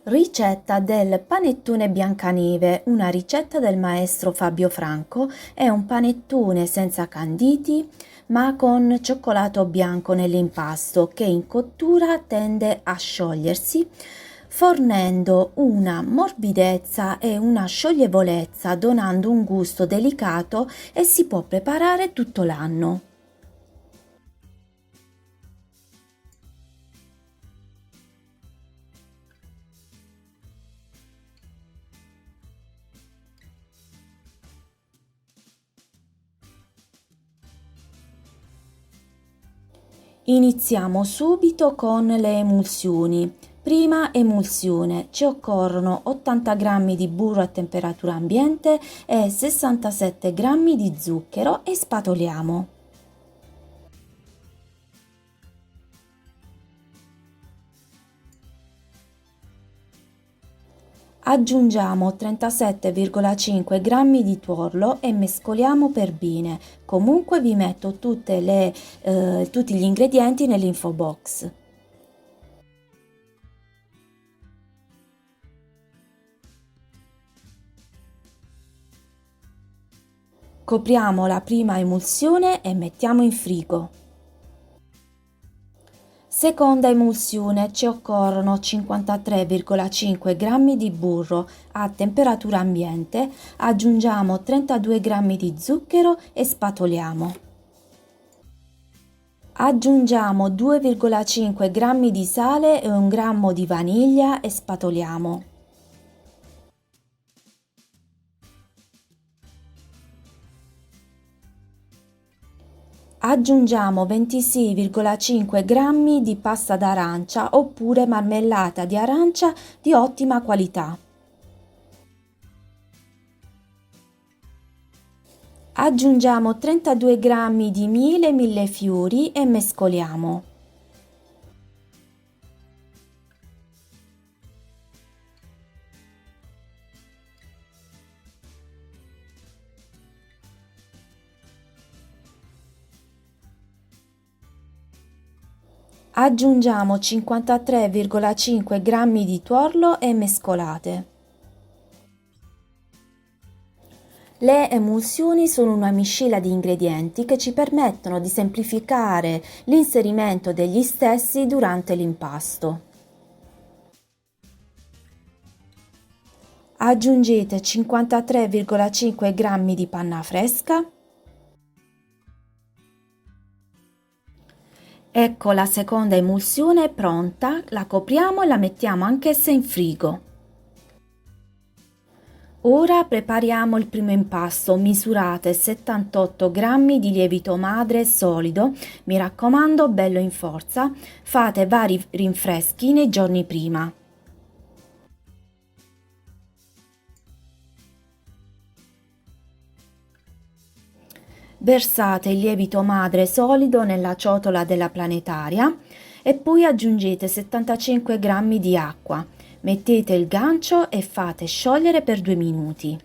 Ricetta del panettone Biancaneve, una ricetta del maestro Fabio Franco. È un panettone senza canditi ma con cioccolato bianco nell'impasto che in cottura tende a sciogliersi, fornendo una morbidezza e una scioglievolezza, donando un gusto delicato e si può preparare tutto l'anno. Iniziamo subito con le emulsioni. Prima emulsione, ci occorrono 80 g di burro a temperatura ambiente e 67 g di zucchero e spatoliamo. Aggiungiamo 37,5 g di tuorlo e mescoliamo per bene. Comunque vi metto tutti gli ingredienti nell'info box. Copriamo la prima emulsione e mettiamo in frigo. Seconda emulsione, ci occorrono 53,5 g di burro a temperatura ambiente, aggiungiamo 32 g di zucchero e spatoliamo. Aggiungiamo 2,5 g di sale e 1 grammo di vaniglia e spatoliamo. Aggiungiamo 26,5 g di pasta d'arancia oppure marmellata di arancia di ottima qualità. Aggiungiamo 32 g di miele millefiori e mescoliamo. Aggiungiamo 53,5 g di tuorlo e mescolate. Le emulsioni sono una miscela di ingredienti che ci permettono di semplificare l'inserimento degli stessi durante l'impasto. Aggiungete 53,5 g di panna fresca. Ecco, la seconda emulsione è pronta, la copriamo e la mettiamo anch'essa in frigo. Ora prepariamo il primo impasto. Misurate 78 g di lievito madre solido, mi raccomando bello in forza, fate vari rinfreschi nei giorni prima. Versate il lievito madre solido nella ciotola della planetaria e poi aggiungete 75 g di acqua. Mettete il gancio e fate sciogliere per 2 minuti.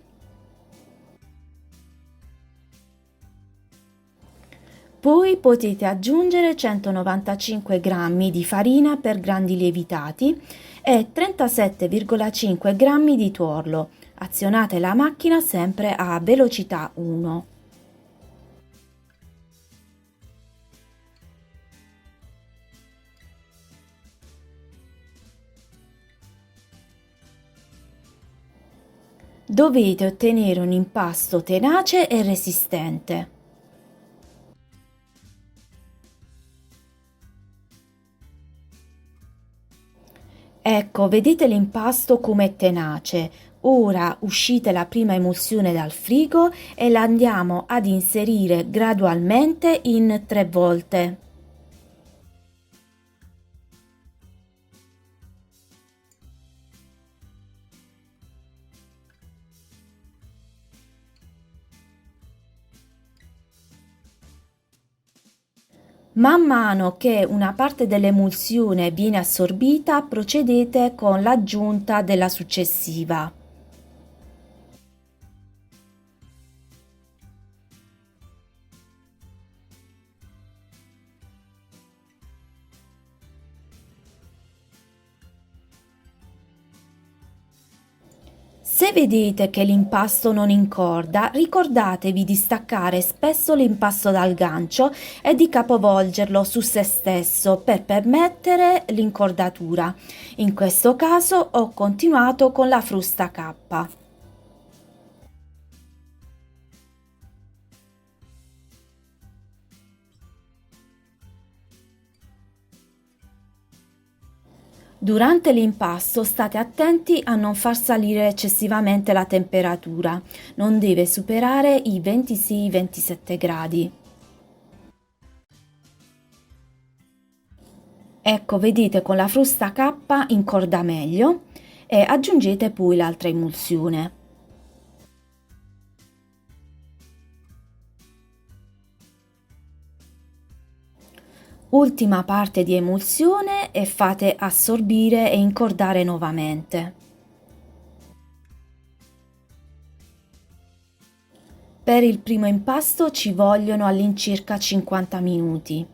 Poi potete aggiungere 195 g di farina per grandi lievitati e 37,5 g di tuorlo. Azionate la macchina sempre a velocità 1. Dovete ottenere un impasto tenace e resistente. Ecco, vedete l'impasto come tenace. Ora uscite la prima emulsione dal frigo e la andiamo ad inserire gradualmente in 3 volte. Man mano che una parte dell'emulsione viene assorbita, procedete con l'aggiunta della successiva. Se vedete che l'impasto non incorda, ricordatevi di staccare spesso l'impasto dal gancio e di capovolgerlo su se stesso per permettere l'incordatura. In questo caso ho continuato con la frusta K. Durante l'impasto state attenti a non far salire eccessivamente la temperatura, non deve superare i 26-27 gradi. Ecco, vedete con la frusta K incorda meglio e aggiungete poi l'altra emulsione. Ultima parte di emulsione e fate assorbire e incordare nuovamente. Per il primo impasto ci vogliono all'incirca 50 minuti.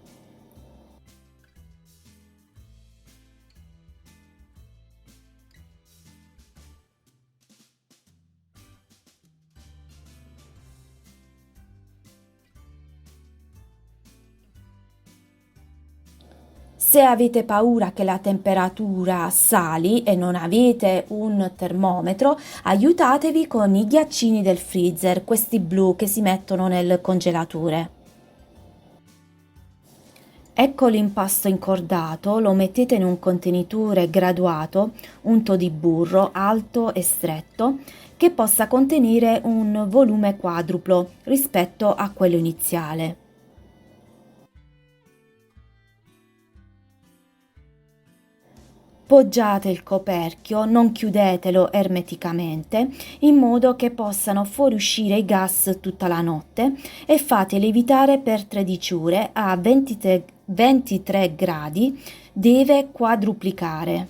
Se avete paura che la temperatura sali e non avete un termometro, aiutatevi con i ghiaccini del freezer, questi blu che si mettono nel congelatore. Ecco l'impasto incordato, lo mettete in un contenitore graduato, unto di burro alto e stretto, che possa contenere un volume quadruplo rispetto a quello iniziale. Poggiate il coperchio, non chiudetelo ermeticamente, in modo che possano fuoriuscire i gas tutta la notte e fate lievitare per 13 ore a 23 gradi, deve quadruplicare.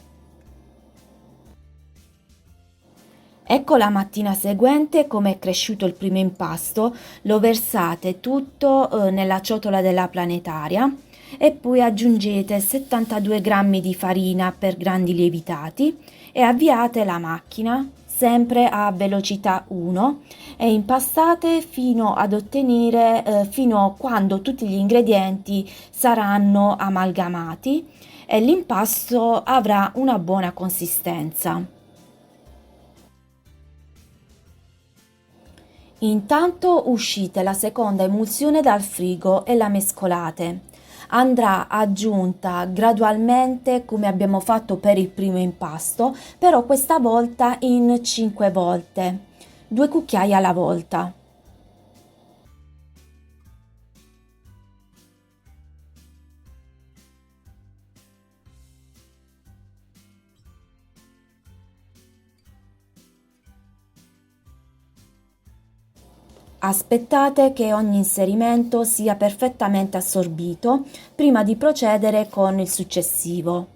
Ecco la mattina seguente come è cresciuto il primo impasto, lo versate tutto nella ciotola della planetaria e poi aggiungete 72 grammi di farina per grandi lievitati e avviate la macchina sempre a velocità 1 e impastate fino ad ottenere fino a quando tutti gli ingredienti saranno amalgamati e l'impasto avrà una buona consistenza. Intanto uscite la seconda emulsione dal frigo e la mescolate. Andrà aggiunta gradualmente come abbiamo fatto per il primo impasto, però questa volta in 5 volte, 2 cucchiai alla volta. Aspettate che ogni inserimento sia perfettamente assorbito prima di procedere con il successivo.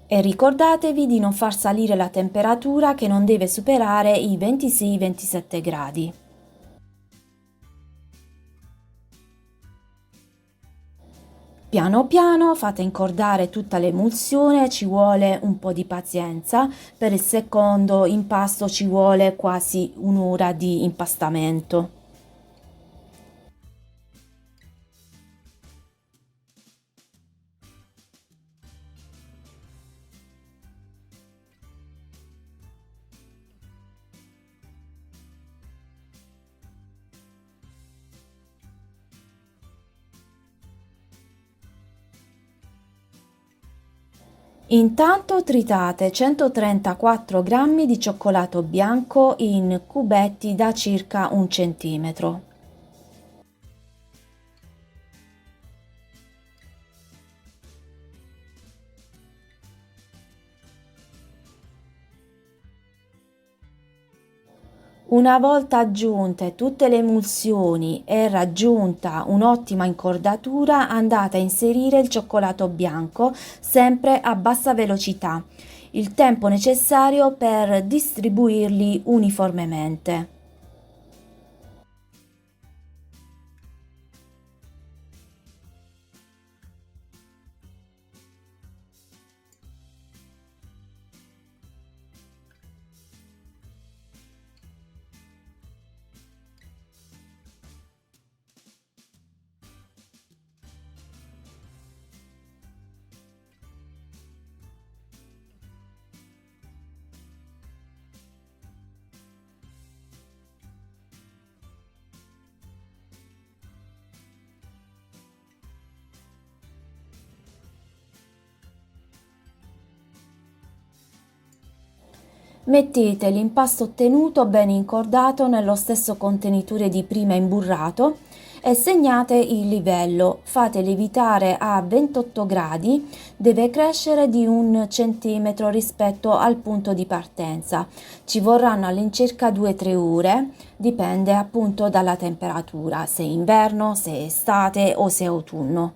E ricordatevi di non far salire la temperatura che non deve superare i 26-27 gradi. Piano piano fate incordare tutta l'emulsione, ci vuole un po' di pazienza, per il secondo impasto ci vuole quasi un'ora di impastamento. Intanto tritate 134 grammi di cioccolato bianco in cubetti da circa 1 centimetro. Una volta aggiunte tutte le emulsioni e raggiunta un'ottima incordatura, andate a inserire il cioccolato bianco sempre a bassa velocità, il tempo necessario per distribuirli uniformemente. Mettete l'impasto ottenuto ben incordato nello stesso contenitore di prima imburrato e segnate il livello. Fate lievitare a 28 gradi, deve crescere di 1 centimetro rispetto al punto di partenza. Ci vorranno all'incirca 2-3 ore, dipende appunto dalla temperatura, se è inverno, se è estate o se è autunno.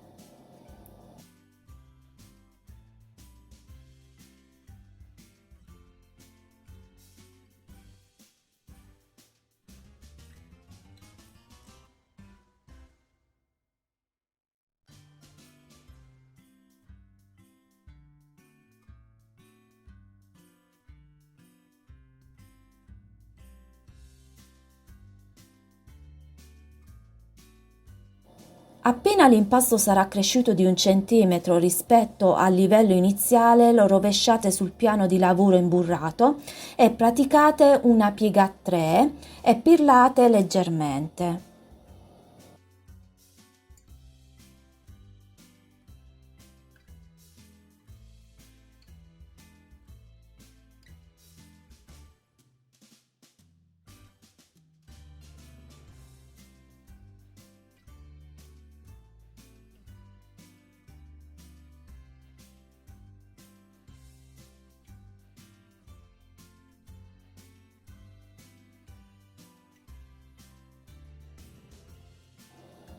Appena l'impasto sarà cresciuto di 1 centimetro rispetto al livello iniziale, lo rovesciate sul piano di lavoro imburrato e praticate una piega a 3 e pirlate leggermente.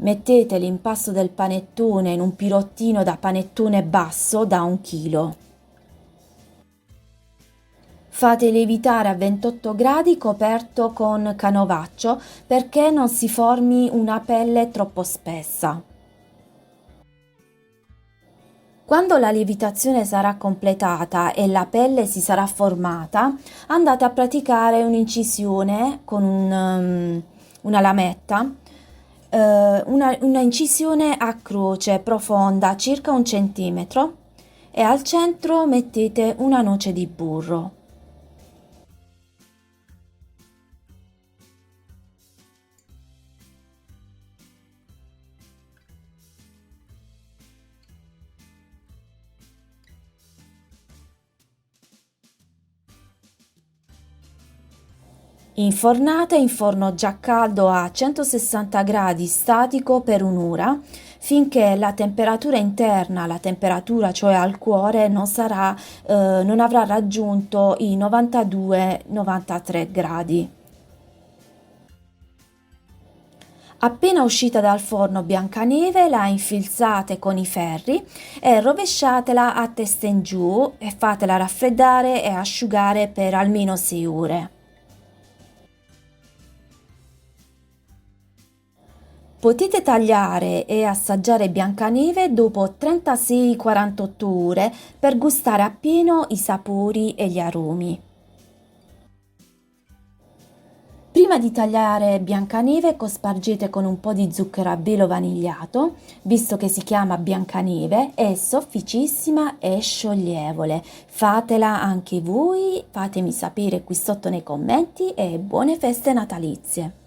Mettete l'impasto del panettone in un pirottino da panettone basso da 1 chilo. Fate lievitare a 28 gradi coperto con canovaccio perché non si formi una pelle troppo spessa. Quando la lievitazione sarà completata e la pelle si sarà formata, andate a praticare un'incisione con una lametta, una incisione a croce profonda circa 1 centimetro e al centro mettete una noce di burro. Infornate in forno già caldo a 160 gradi statico per un'ora finché la temperatura interna, la temperatura cioè al cuore, non avrà raggiunto i 92-93 gradi. Appena uscita dal forno Biancaneve la infilzate con i ferri e rovesciatela a testa in giù e fatela raffreddare e asciugare per almeno 6 ore. Potete tagliare e assaggiare Biancaneve dopo 36-48 ore per gustare appieno i sapori e gli aromi. Prima di tagliare Biancaneve cospargete con un po' di zucchero a velo vanigliato, visto che si chiama Biancaneve, è sofficissima e scioglievole. Fatela anche voi, fatemi sapere qui sotto nei commenti e buone feste natalizie!